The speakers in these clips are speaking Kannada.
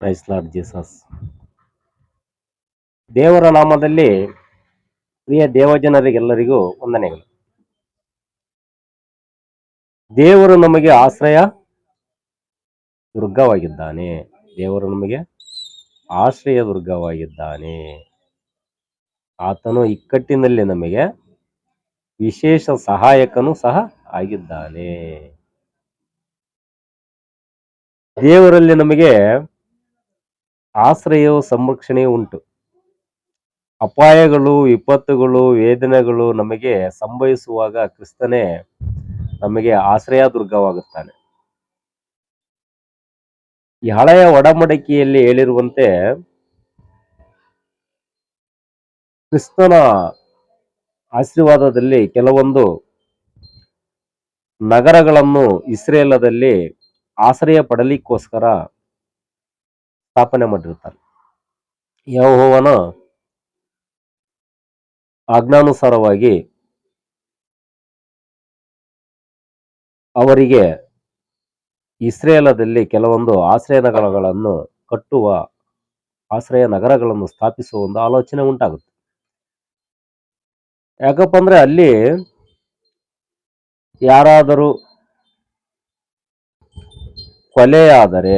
Price lord Jesus. ದೇವರ ನಾಮದಲ್ಲಿ ಪ್ರಿಯ ದೇವಜನರಿಗೆಲ್ಲರಿಗೂ ವಂದನೆಗಳು. ದೇವರು ನಮಗೆ ಆಶ್ರಯ ದುರ್ಗವಾಗಿದ್ದಾನೆ. ದೇವರು ನಮಗೆ ಆಶ್ರಯ ದುರ್ಗವಾಗಿದ್ದಾನೆ. ಆತನು ಇಕ್ಕಟ್ಟಿನಲ್ಲಿ ನಮಗೆ ವಿಶೇಷ ಸಹಾಯಕನು ಸಹ ಆಗಿದ್ದಾನೆ. ದೇವರಲ್ಲಿ ನಮಗೆ ಆಶ್ರಯವು ಸಂರಕ್ಷಣೆಯೂ ಉಂಟು. ಅಪಾಯಗಳು, ವಿಪತ್ತುಗಳು, ವೇದನೆಗಳು ನಮಗೆ ಸಂಭವಿಸುವಾಗ ಕ್ರಿಸ್ತನೇ ನಮಗೆ ಆಶ್ರಯ ದುರ್ಗವಾಗುತ್ತಾನೆ. ಈ ಹಳೆಯ ಒಡಂಬಡಿಕೆಯಲ್ಲಿ ಹೇಳಿರುವಂತೆ ಕ್ರಿಸ್ತನ ಆಶೀರ್ವಾದದಲ್ಲಿ ಕೆಲವೊಂದು ನಗರಗಳನ್ನು ಇಸ್ರೇಲದಲ್ಲಿ ಆಶ್ರಯ ಪಡಲಿಕ್ಕೋಸ್ಕರ ಸ್ಥಾಪನೆ ಮಾಡಿರ್ತಾರೆ. ಯೆಹೋವನ ಆಜ್ಞಾನುಸಾರವಾಗಿ ಅವರಿಗೆ ಇಸ್ರೇಲದಲ್ಲಿ ಕೆಲವೊಂದು ಆಶ್ರಯ ನಗರಗಳನ್ನು ಕಟ್ಟುವ, ಆಶ್ರಯ ನಗರಗಳನ್ನು ಸ್ಥಾಪಿಸುವ ಒಂದು ಆಲೋಚನೆ ಉಂಟಾಗುತ್ತೆ. ಯಾಕಪ್ಪ ಅಂದ್ರೆ ಅಲ್ಲಿ ಯಾರಾದರೂ ಕೊಲೆಯಾದರೆ,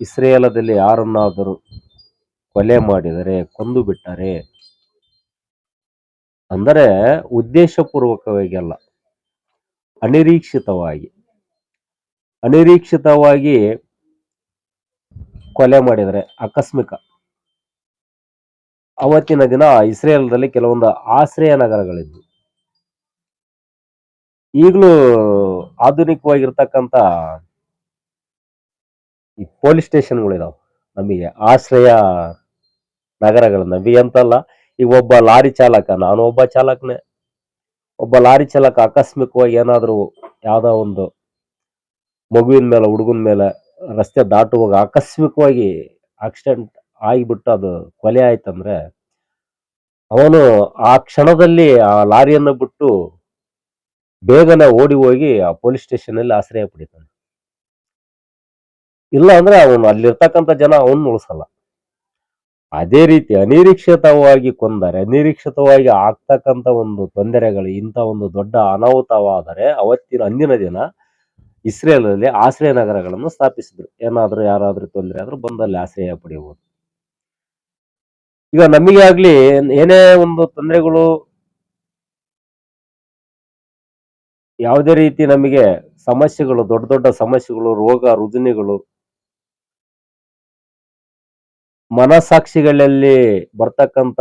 ಇಸ್ರೇಲದಲ್ಲಿ ಯಾರನ್ನಾದರೂ ಕೊಲೆ ಮಾಡಿದರೆ, ಕೊಂದು ಬಿಟ್ಟರೆ, ಅಂದರೆ ಉದ್ದೇಶಪೂರ್ವಕವಾಗಿ ಅಲ್ಲ, ಅನಿರೀಕ್ಷಿತವಾಗಿ ಕೊಲೆ ಮಾಡಿದರೆ, ಆಕಸ್ಮಿಕ, ಅವತ್ತಿನ ದಿನ ಇಸ್ರೇಲದಲ್ಲಿ ಕೆಲವೊಂದು ಆಶ್ರಯ ನಗರಗಳಿದ್ವು. ಈಗಲೂ ಆಧುನಿಕವಾಗಿರ್ತಕ್ಕಂಥ ಈ ಪೊಲೀಸ್ ಸ್ಟೇಷನ್ಗಳಿದಾವೆ. ನಮಗೆ ಆಶ್ರಯ ನಗರಗಳು ನಮಗೆ ಅಂತಲ್ಲ. ಈಗ ಒಬ್ಬ ಲಾರಿ ಚಾಲಕ, ನಾನು ಒಬ್ಬ ಚಾಲಕನೇ, ಒಬ್ಬ ಲಾರಿ ಚಾಲಕ ಆಕಸ್ಮಿಕವಾಗಿ ಏನಾದರೂ ಯಾವ್ದೋ ಒಂದು ಮಗುವಿನ ಮೇಲೆ, ಹುಡುಗನ ಮೇಲೆ ರಸ್ತೆ ದಾಟುವಾಗ ಆಕಸ್ಮಿಕವಾಗಿ ಆಕ್ಸಿಡೆಂಟ್ ಆಗಿಬಿಟ್ಟು ಅದು ಕೊಲೆ ಆಯ್ತಂದ್ರೆ, ಅವನು ಆ ಕ್ಷಣದಲ್ಲಿ ಆ ಲಾರಿಯನ್ನು ಬಿಟ್ಟು ಬೇಗನೆ ಓಡಿ ಹೋಗಿ ಆ ಪೊಲೀಸ್ ಸ್ಟೇಷನ್ ಅಲ್ಲಿ ಆಶ್ರಯ ಪಡಿತಾನೆ. ಇಲ್ಲ ಅಂದ್ರೆ ಅವನು ಅಲ್ಲಿರ್ತಕ್ಕಂಥ ಜನ ಅವನು ಉಳಿಸಲ್ಲ. ಅದೇ ರೀತಿ ಅನಿರೀಕ್ಷಿತವಾಗಿ ಕೊಂದರೆ, ಅನಿರೀಕ್ಷಿತವಾಗಿ ಆಗ್ತಕ್ಕಂಥ ಒಂದು ತೊಂದರೆಗಳು, ಇಂಥ ಒಂದು ದೊಡ್ಡ ಅನಾಹುತವಾದರೆ ಅಂದಿನ ದಿನ ಇಸ್ರೇಲಲ್ಲಿ ಆಶ್ರಯ ನಗರಗಳನ್ನು ಸ್ಥಾಪಿಸಿದ್ರು. ಏನಾದ್ರೂ ಯಾರಾದ್ರೂ ತೊಂದರೆ ಆದ್ರೂ ಬಂದಲ್ಲಿ ಆಶ್ರಯ ಪಡೆಯಬಹುದು. ಈಗ ನಮಗೆ ಆಗ್ಲಿ ಏನೇ ಒಂದು ತೊಂದರೆಗಳು, ಯಾವುದೇ ರೀತಿ ನಮಗೆ ಸಮಸ್ಯೆಗಳು, ದೊಡ್ಡ ದೊಡ್ಡ ಸಮಸ್ಯೆಗಳು, ರೋಗ ರುಜಿನಗಳು, ಮನಸ್ಸಾಕ್ಷಿಗಳಲ್ಲಿ ಬರ್ತಕ್ಕಂಥ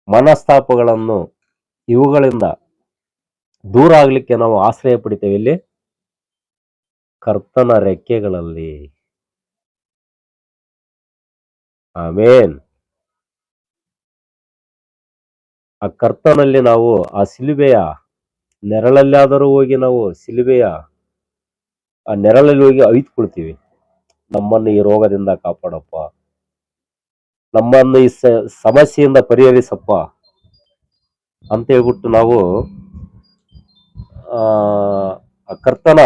ಮನಸ್ತಾಪಗಳನ್ನು, ಇವುಗಳಿಂದ ದೂರ ಆಗ್ಲಿಕ್ಕೆ ನಾವು ಆಶ್ರಯ ಪಡಿತೇವೆ ಇಲ್ಲಿ ಕರ್ತನ ರೆಕ್ಕೆಗಳಲ್ಲಿ. ಆಮೇನ್. ಆ ಕರ್ತನಲ್ಲಿ ನಾವು ಆ ಸಿಲುಬೆಯ ನೆರಳಲ್ಲಾದರೂ ಹೋಗಿ ನಾವು ಸಿಲುಬೆಯ ಆ ನೆರಳಲ್ಲಿ ಹೋಗಿ ಅವಿತ್ಕೊಳ್ತೀವಿ. ನಮ್ಮನ್ನು ಈ ರೋಗದಿಂದ ಕಾಪಾಡಪ್ಪ, ನಮ್ಮನ್ನು ಈ ಸಮಸ್ಯೆಯಿಂದ ಪರಿಹರಿಸಪ್ಪ ಅಂತ ಹೇಳ್ಬಿಟ್ಟು ನಾವು ಆ ಕರ್ತನ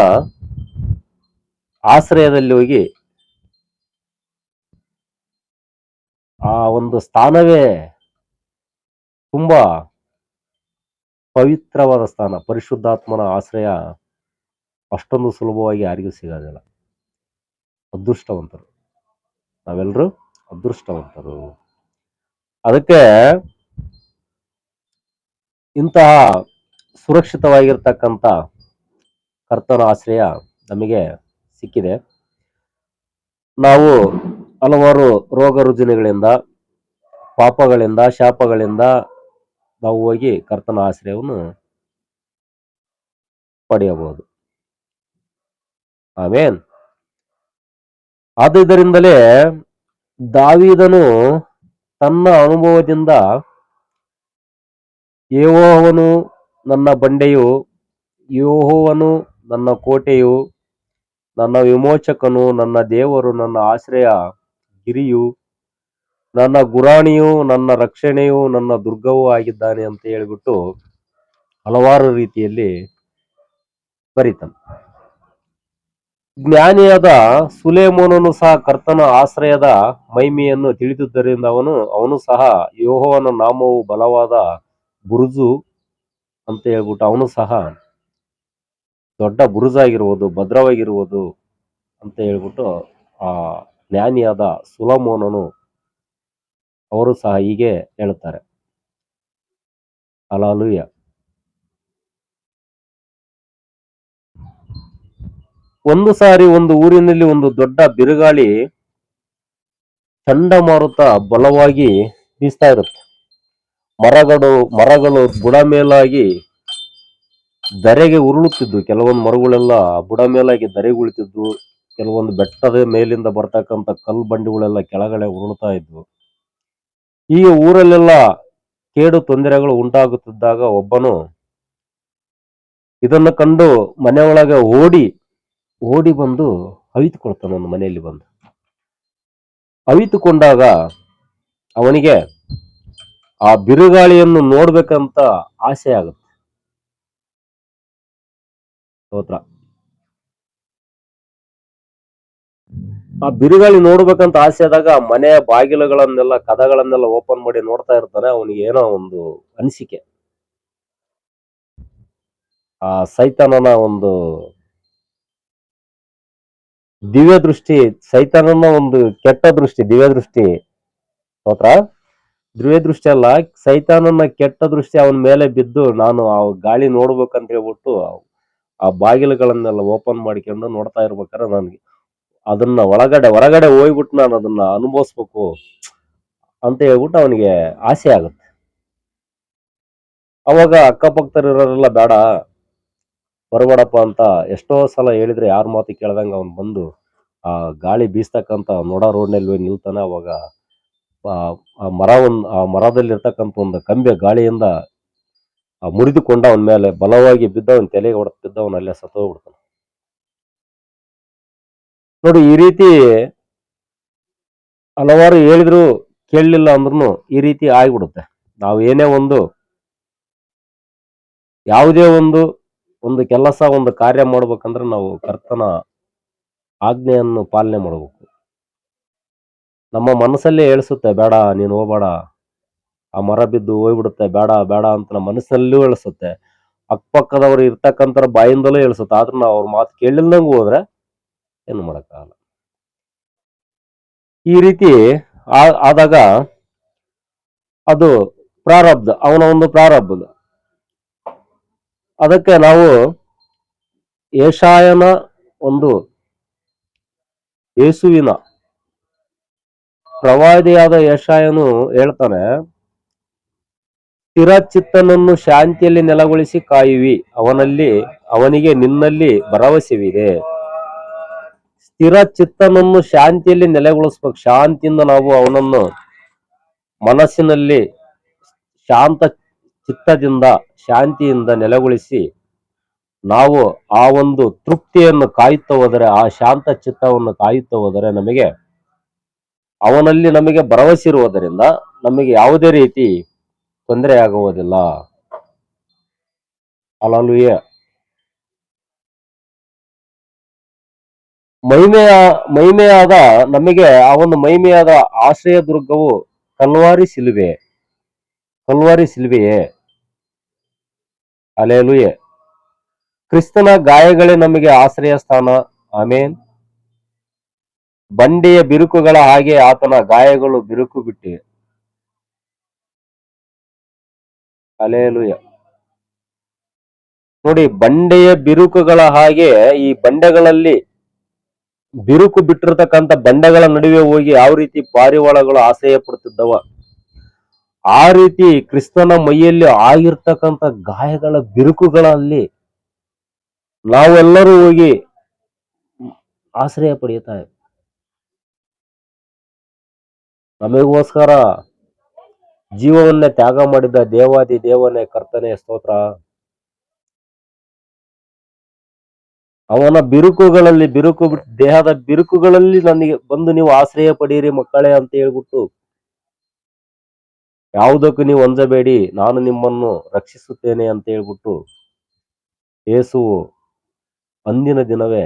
ಆಶ್ರಯದಲ್ಲಿ ಹೋಗಿ ಆ ಒಂದು ಸ್ಥಾನವೇ ತುಂಬಾ ಪವಿತ್ರವಾದ ಸ್ಥಾನ. ಪರಿಶುದ್ಧಾತ್ಮನ ಆಶ್ರಯ ಅಷ್ಟೊಂದು ಸುಲಭವಾಗಿ ಯಾರಿಗೂ ಸಿಗೋದಿಲ್ಲ. ಅದೃಷ್ಟವಂತರು ನಾವೆಲ್ಲರೂ, ಅದೃಷ್ಟವಂತರು. ಅದಕ್ಕೆ ಇಂತಹ ಸುರಕ್ಷಿತವಾಗಿರ್ತಕ್ಕಂಥ ಕರ್ತನ ಆಶ್ರಯ ನಮಗೆ ಸಿಕ್ಕಿದೆ. ನಾವು ಹಲವಾರು ರೋಗ ರುಜಿನಗಳಿಂದ, ಪಾಪಗಳಿಂದ, ಶಾಪಗಳಿಂದ ನಾವು ಹೋಗಿ ಕರ್ತನ ಆಶ್ರಯವನ್ನು ಪಡೆಯಬಹುದು. ಆಮೇನ್. ಆದುದರಿಂದಲೇ ದಾವೀದನು ತನ್ನ ಅನುಭವದಿಂದ ಯೆಹೋವನು ನನ್ನ ಬಂಡೆಯು, ಯೆಹೋವನು ನನ್ನ ಕೋಟೆಯು, ನನ್ನ ವಿಮೋಚಕನು, ನನ್ನ ದೇವರು, ನನ್ನ ಆಶ್ರಯ ಗಿರಿಯು, ನನ್ನ ಗುರಾಣಿಯು, ನನ್ನ ರಕ್ಷಣೆಯು, ನನ್ನ ದುರ್ಗವೂ ಆಗಿದ್ದಾನೆ ಅಂತ ಹೇಳ್ಬಿಟ್ಟು ಹಲವಾರು ರೀತಿಯಲ್ಲಿ ಬರೀತಾನೆ. ಜ್ಞಾನಿಯಾದ ಸುಲೇಮೋನನು ಸಹ ಕರ್ತನ ಆಶ್ರಯದ ಮಹಿಮೆಯನ್ನು ತಿಳಿದುದರಿಂದ ಅವನು ಸಹ ಯೆಹೋವನ ನಾಮವು ಬಲವಾದ ಬುರುಜು ಅಂತ ಹೇಳ್ಬಿಟ್ಟು ಅವನು ಸಹ ದೊಡ್ಡ ಬುರುಜಾಗಿರುವುದು, ಭದ್ರವಾಗಿರುವುದು ಅಂತ ಹೇಳ್ಬಿಟ್ಟು ಆ ಜ್ಞಾನಿಯಾದ ಸುಲಮೋನನು ಅವರು ಸಹ ಹೀಗೆ ಹೇಳುತ್ತಾರೆ. ಹಲ್ಲೆಲೂಯಾ. ಒಂದು ಸಾರಿ ಒಂದು ಊರಿನಲ್ಲಿ ಒಂದು ದೊಡ್ಡ ಬಿರುಗಾಳಿ ಚಂಡಮಾರುತ ಬಲವಾಗಿ ಬೀಸ್ತಾ ಇರುತ್ತೆ. ಮರಗಳು ಬುಡ ಮೇಲಾಗಿ ಧರೆಗೆ ಉರುಳುತ್ತಿದ್ದು, ಕೆಲವೊಂದು ಮರಗಳೆಲ್ಲ ಬುಡ ಮೇಲಾಗಿ ಧರೆಗೆ ಉಳಿತಿದ್ವು, ಕೆಲವೊಂದು ಬೆಟ್ಟದ ಮೇಲಿಂದ ಬರ್ತಕ್ಕಂಥ ಕಲ್ಲು ಬಂಡಿಗಳೆಲ್ಲ ಕೆಳಗಡೆ ಉರುಳ್ತಾ ಇದ್ವು. ಈಗ ಊರಲ್ಲೆಲ್ಲ ಕೇಡು ತೊಂದರೆಗಳು ಉಂಟಾಗುತ್ತಿದ್ದಾಗ ಒಬ್ಬನು ಇದನ್ನು ಕಂಡು ಮನೆಯೊಳಗೆ ಓಡಿ ಬಂದು ಅವಿತುಕೊಳ್ತಾನೆ. ಒಂದು ಮನೆಯಲ್ಲಿ ಬಂದು ಅವಿತುಕೊಂಡಾಗ ಅವನಿಗೆ ಆ ಬಿರುಗಾಳಿಯನ್ನು ನೋಡ್ಬೇಕಂತ ಆಸೆ ಆಗುತ್ತೆ. ಸ್ತೋತ್ರ. ಆ ಬಿರುಗಾಳಿ ನೋಡ್ಬೇಕಂತ ಆಸೆ ಆದಾಗ ಮನೆಯ ಬಾಗಿಲುಗಳನ್ನೆಲ್ಲ ಕದಗಳನ್ನೆಲ್ಲ ಓಪನ್ ಮಾಡಿ ನೋಡ್ತಾ ಇರ್ತಾನೆ. ಅವನಿಗೆ ಏನೋ ಒಂದು ಅನಿಸಿಕೆ, ಆ ಸೈತಾನನ ಒಂದು ದಿವ್ಯ ದೃಷ್ಟಿ, ಸೈತಾನನ ಒಂದು ಕೆಟ್ಟ ದೃಷ್ಟಿ, ದಿವ್ಯ ದೃಷ್ಟಿ, ಸ್ತೋತ್ರ, ದಿವ್ಯ ದೃಷ್ಟಿ ಅಲ್ಲ, ಸೈತಾನನ ಕೆಟ್ಟ ದೃಷ್ಟಿ ಅವನ ಮೇಲೆ ಬಿದ್ದು, ನಾನು ಆ ಗಾಳಿ ನೋಡ್ಬೇಕಂತ ಹೇಳ್ಬಿಟ್ಟು ಆ ಬಾಗಿಲುಗಳನ್ನೆಲ್ಲ ಓಪನ್ ಮಾಡಿಕೊಂಡು ನೋಡ್ತಾ ಇರ್ಬೇಕಾದ್ರೆ ನನಗೆ ಅದನ್ನ ಹೊರಗಡೆ ಹೋಗ್ಬಿಟ್ಟು ನಾನು ಅದನ್ನ ಅನುಭವಿಸ್ಬೇಕು ಅಂತ ಹೇಳ್ಬಿಟ್ಟು ಅವನಿಗೆ ಆಸೆ ಆಗುತ್ತೆ. ಅವಾಗ ಅಕ್ಕಪಕ್ಕದಲ್ಲಿರೋರೆಲ್ಲ ಬೇಡ ಹೊರಗಡಪ್ಪ ಅಂತ ಎಷ್ಟೋ ಸಲ ಹೇಳಿದ್ರೆ ಯಾರ ಮಾತು ಕೇಳ್ದಂಗ ಅವನು ಬಂದು ಆ ಗಾಳಿ ಬೀಸ್ತಕ್ಕಂತ ರೋಡ್ನಲ್ಲಿ ನಿಲ್ತಾನೆ. ಅವಾಗ ಆ ಮರದಲ್ಲಿರ್ತಕ್ಕಂಥ ಒಂದು ಕಂಬೆ ಗಾಳಿಯಿಂದ ಮುರಿದುಕೊಂಡ ಅವನ ಮೇಲೆ ಬಲವಾಗಿ ಬಿದ್ದ, ಅವನ ತಲೆಗೆ ಹೊಡೆದು ಬಿದ್ದ, ಅವನ ಅಲ್ಲೇ ಸತ್ತೋಗ್ಬಿಡ್ತಾನೆ. ನೋಡಿ, ಈ ರೀತಿ ಹಲವಾರು ಹೇಳಿದ್ರು ಕೇಳಲಿಲ್ಲ ಅಂದ್ರೂ ಈ ರೀತಿ ಆಗ್ಬಿಡುತ್ತೆ. ನಾವು ಏನೇ ಯಾವುದೇ ಒಂದು ಕೆಲಸ, ಒಂದು ಕಾರ್ಯ ಮಾಡ್ಬೇಕಂದ್ರೆ ನಾವು ಕರ್ತನ ಆಜ್ಞೆಯನ್ನು ಪಾಲನೆ ಮಾಡಬೇಕು. ನಮ್ಮ ಮನಸ್ಸಲ್ಲೇ ಹೇಳಿಸುತ್ತೆ, ಬೇಡ ನೀನು ಹೋಗ್ಬೇಡ, ಆ ಮರ ಬಿದ್ದು ಹೋಗ್ಬಿಡುತ್ತೆ, ಬೇಡ ಬೇಡ ಅಂತ ನಮ್ಮ ಮನಸ್ಸಲ್ಲೂ ಹೇಳಿಸುತ್ತೆ. ಅಕ್ಕಪಕ್ಕದವ್ರು ಇರ್ತಕ್ಕಂಥ ಬಾಯಿಂದಲೂ ಹೇಳಿಸುತ್ತೆ. ಆದ್ರೂ ನಾವು ಅವ್ರ ಮಾತು ಕೇಳಿಲ್ದಂಗೆ ಹೋದ್ರೆ ಏನು ಮಾಡಕ್ಕಾಗಲ್ಲ. ಈ ರೀತಿ ಆದಾಗ ಅದು ಪ್ರಾರಬ್ಧ, ಅವನ ಒಂದು ಪ್ರಾರಬ್ಧ. ಅದಕ್ಕೆ ನಾವು ಯೆಶಾಯನ ಯೇಸುವಿನ ಪ್ರವಾದಿಯಾದ ಯೆಶಾಯನು ಹೇಳ್ತಾನೆ, ಸ್ಥಿರ ಚಿತ್ತನನ್ನು ಶಾಂತಿಯಲ್ಲಿ ನೆಲೆಗೊಳಿಸಿ ಕಾಯುವಿ, ಅವನಿಗೆ ನಿನ್ನಲ್ಲಿ ಭರವಸೆವಿದೆ. ಸ್ಥಿರ ಚಿತ್ತನನ್ನು ಶಾಂತಿಯಲ್ಲಿ ನೆಲೆಗೊಳಿಸ್ಬೇಕು. ಶಾಂತಿಯಿಂದ ನಾವು ಅವನನ್ನು ಮನಸ್ಸಿನಲ್ಲಿ ಶಾಂತ ಚಿತ್ತದಿಂದ, ಶಾಂತಿಯಿಂದ ನೆಲೆಗೊಳಿಸಿ ನಾವು ಆ ಒಂದು ತೃಪ್ತಿಯನ್ನು ಕಾಯುತ್ತಾ ಹೋದರೆ, ಆ ಶಾಂತ ಚಿತ್ತವನ್ನು ಕಾಯುತ್ತಾ ಹೋದರೆ ಅವನಲ್ಲಿ ನಮಗೆ ಭರವಸೆ ಇರುವುದರಿಂದ ನಮಗೆ ಯಾವುದೇ ರೀತಿ ತೊಂದರೆ ಆಗುವುದಿಲ್ಲ. ಹಲ್ಲೆಲೂಯಾ. ಮಹಿಮೆಯಾದ ನಮಗೆ ಆ ಒಂದು ಮಹಿಮೆಯಾದ ಆಶ್ರಯ ದುರ್ಗವು ಕಲ್ವಾರಿ ಸಿಲುಬೆಯೇ. ಹಲ್ಲೆಲೂಯಾ. ಕ್ರಿಸ್ತನ ಗಾಯಗಳೇ ನಮಗೆ ಆಶ್ರಯ ಸ್ಥಾನ. ಆಮೇನ್. ಬಂಡೆಯ ಬಿರುಕುಗಳ ಹಾಗೆ ಆತನ ಗಾಯಗಳು ಬಿರುಕು ಬಿಟ್ಟಿವೆ. ಹಲ್ಲೆಲೂಯಾ. ನೋಡಿ, ಬಂಡೆಯ ಬಿರುಕುಗಳ ಹಾಗೆ, ಈ ಬಂಡೆಗಳಲ್ಲಿ ಬಿರುಕು ಬಿಟ್ಟಿರ್ತಕ್ಕಂಥ ಬಂಡೆಗಳ ನಡುವೆ ಹೋಗಿ ಯಾವ ರೀತಿ ಪಾರಿವಾಳಗಳು ಆಶ್ರಯ ಪಡ್ತಿದ್ದವ, ಆ ರೀತಿ ಕ್ರಿಸ್ತನ ಮೈಯಲ್ಲಿ ಆಗಿರ್ತಕ್ಕಂಥ ಗಾಯಗಳ ಬಿರುಕುಗಳಲ್ಲಿ ನಾವೆಲ್ಲರೂ ಹೋಗಿ ಆಶ್ರಯ ಪಡೆಯುತ್ತಾ ನಮಗೋಸ್ಕರ ಜೀವವನ್ನೇ ತ್ಯಾಗ ಮಾಡಿದ ದೇವಾದಿ ದೇವನೇ, ಕರ್ತನೆ, ಸ್ತೋತ್ರ. ಅವನ ಬಿರುಕುಗಳಲ್ಲಿ ದೇಹದ ಬಿರುಕುಗಳಲ್ಲಿ ನನಗೆ ಬಂದು ನೀವು ಆಶ್ರಯ ಪಡೀರಿ ಮಕ್ಕಳೇ ಅಂತ ಹೇಳ್ಬಿಟ್ಟು, ಯಾವುದಕ್ಕೂ ನೀವು ಅಂಜಬೇಡಿ, ನಾನು ನಿಮ್ಮನ್ನು ರಕ್ಷಿಸುತ್ತೇನೆ ಅಂತ ಹೇಳ್ಬಿಟ್ಟು ಯೇಸು ಅಂದಿನ ದಿನವೇ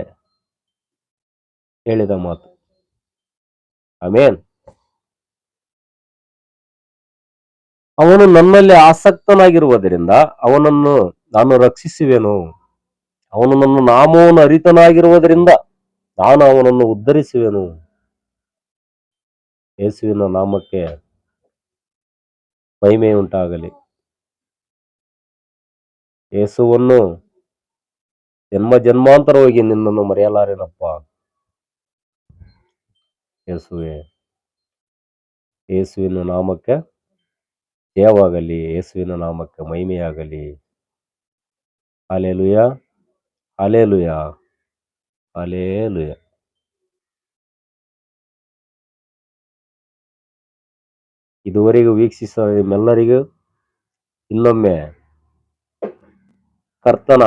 ಹೇಳಿದ ಮಾತು. ಆಮೇನ್. ಅವನು ನನ್ನಲ್ಲಿ ಆಸಕ್ತನಾಗಿರುವುದರಿಂದ ಅವನನ್ನು ನಾನು ರಕ್ಷಿಸುವೆನು. ಅವನು ನನ್ನ ನಾಮವನ್ನು ಅರಿತನಾಗಿರುವುದರಿಂದ ನಾನು ಅವನನ್ನು ಉದ್ಧರಿಸುವೆನು. ಯೇಸುವಿನ ನಾಮಕ್ಕೆ ಮಹಿಮೆ ಉಂಟಾಗಲಿ. ಯೇಸುವನ್ನು ಜನ್ಮ ಜನ್ಮಾಂತರವಾಗಿ ನಿನ್ನನ್ನು ಮರೆಯಲಾರೆನಪ್ಪ. ಯೇಸುವೆ, ಯೇಸುವಿನ ನಾಮಕ್ಕೆ ಜಯವಾಗಲಿ. ಯೇಸುವಿನ ನಾಮಕ್ಕೆ ಮಹಿಮೆಯಾಗಲಿ. Hallelujah, hallelujah, hallelujah. ಇದುವರೆಗೂ ವೀಕ್ಷಿಸಿದ ನಿಮ್ಮೆಲ್ಲರಿಗೂ ಇನ್ನೊಮ್ಮೆ ಕರ್ತನ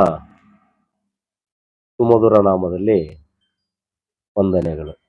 ಸುಮಧುರ ನಾಮದಲ್ಲಿ ವಂದನೆಗಳು.